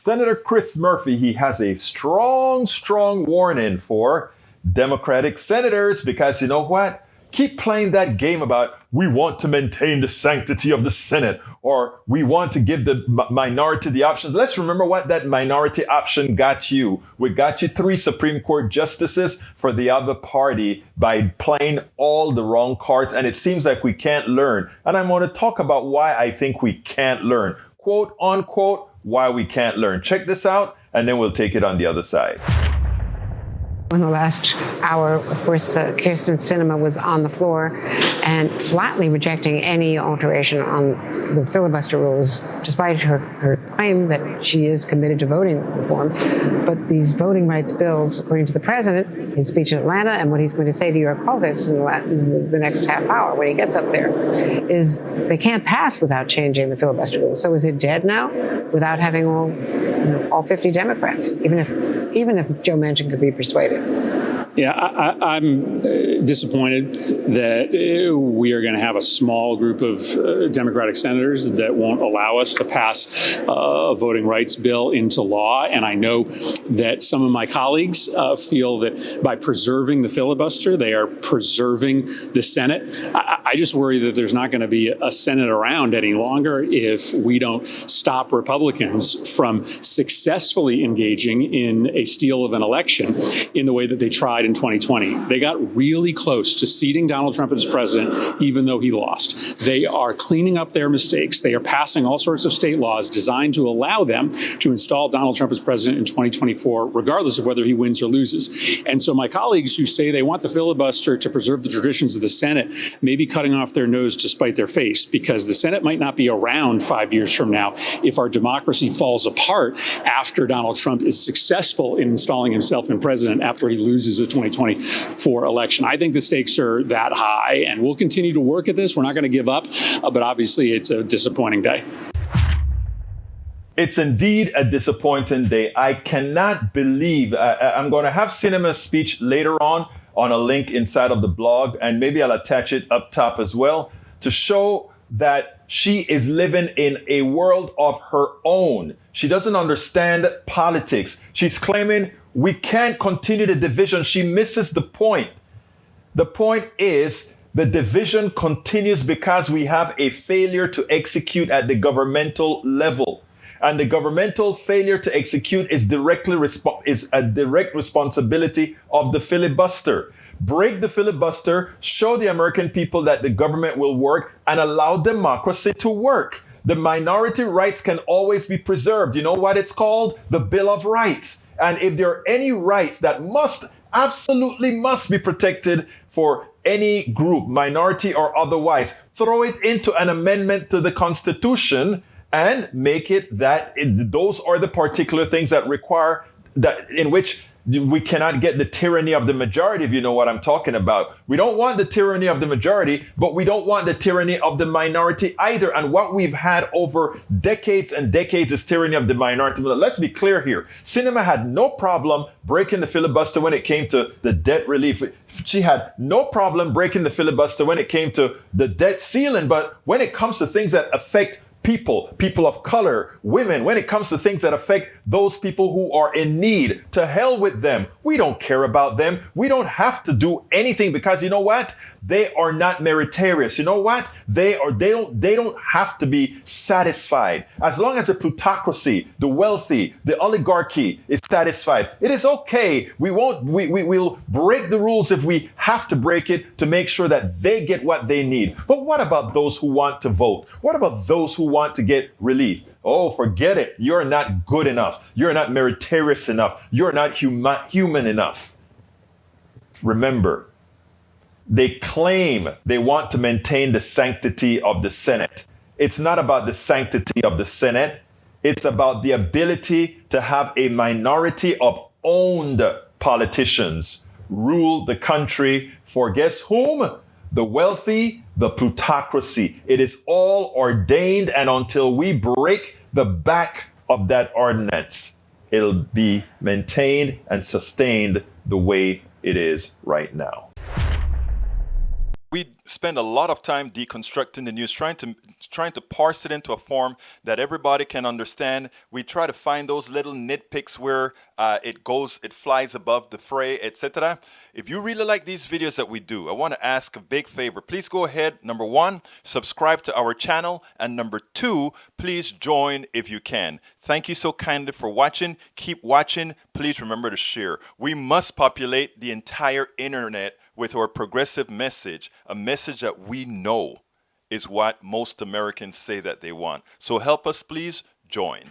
Senator Chris Murphy, he has a strong warning for Democratic senators, because you know what? Keep playing that game about we want to maintain the sanctity of the Senate, or we want to give the minority the option. Let's remember what that minority option got you. We got you 3 Supreme Court justices for the other party by playing all the wrong cards. And it seems like we can't learn. And I'm going to talk about why I think we can't learn. Quote unquote, why we can't learn. Check this out, and then we'll take it on the other side. In the last hour, of course, Kyrsten Sinema was on the floor and flatly rejecting any alteration on the filibuster rules, despite her claim that she is committed to voting reform. But these voting rights bills, according to the president, his speech in Atlanta, and what he's going to say to your caucus in the next half hour when he gets up there, is they can't pass without changing the filibuster rules. So is it dead now without having all 50 Democrats, even if Joe Manchin could be persuaded? Yeah, I'm disappointed that we are going to have a small group of Democratic senators that won't allow us to pass a voting rights bill into law. And I know that some of my colleagues feel that by preserving the filibuster, they are preserving the Senate. I just worry that there's not going to be a Senate around any longer if we don't stop Republicans from successfully engaging in a steal of an election in the way that they tried in 2020. They got really close to seating Donald Trump as president, even though he lost. They are cleaning up their mistakes. They are passing all sorts of state laws designed to allow them to install Donald Trump as president in 2024, regardless of whether he wins or loses. And so my colleagues who say they want the filibuster to preserve the traditions of the Senate may be cutting off their nose to spite their face, because the Senate might not be around 5 years from now if our democracy falls apart after Donald Trump is successful in installing himself as president after he loses the 2024 election. I think the stakes are that high, and we'll continue to work at this. We're not going to give up, but obviously it's a disappointing day. It's indeed a disappointing day. I cannot believe, I'm going to have Sinema's speech later on a link inside of the blog, and maybe I'll attach it up top as well to show that she is living in a world of her own. She doesn't understand politics. She's claiming we can't continue the division. She misses the point. The point is the division continues because we have a failure to execute at the governmental level. And the governmental failure to execute is a direct responsibility of the filibuster. Break the filibuster, show the American people that the government will work, and allow democracy to work. The minority rights can always be preserved. You know what it's called? The Bill of Rights. And if there are any rights that absolutely must be protected for any group, minority or otherwise, throw it into an amendment to the Constitution and make it that those are the particular things that require that in which we cannot get the tyranny of the majority, if you know what I'm talking about. We don't want the tyranny of the majority, but we don't want the tyranny of the minority either. And what we've had over decades and decades is tyranny of the minority. But let's be clear here. Sinema had no problem breaking the filibuster when it came to the debt relief. She had no problem breaking the filibuster when it came to the debt ceiling. But when it comes to things that affect people of color, women, when it comes to things that affect those people who are in need, to hell with them. We don't care about them. We don't have to do anything because you know what? They are not meritorious. You know what? They don't have to be satisfied. As long as the plutocracy, the wealthy, the oligarchy is satisfied, it is okay. We'll break the rules if we have to break it to make sure that they get what they need. But what about those who want to vote? What about those who want to get relief? Oh, forget it. You're not good enough. You're not meritorious enough. You're not human enough. Remember, they claim they want to maintain the sanctity of the Senate. It's not about the sanctity of the Senate. It's about the ability to have a minority of owned politicians rule the country for guess whom? The wealthy, the plutocracy. It is all ordained, and until we break the back of that ordinance, it'll be maintained and sustained the way it is right now. We spend a lot of time deconstructing the news, trying to parse it into a form that everybody can understand. We try to find those little nitpicks where it flies above the fray, etc. If you really like these videos that we do, I want to ask a big favor. Please go ahead. Number one, subscribe to our channel, and number two, please join if you can. Thank you so kindly for watching. Keep watching. Please remember to share. We must populate the entire internet with our progressive message, a message that we know is what most Americans say that they want. So help us, please join.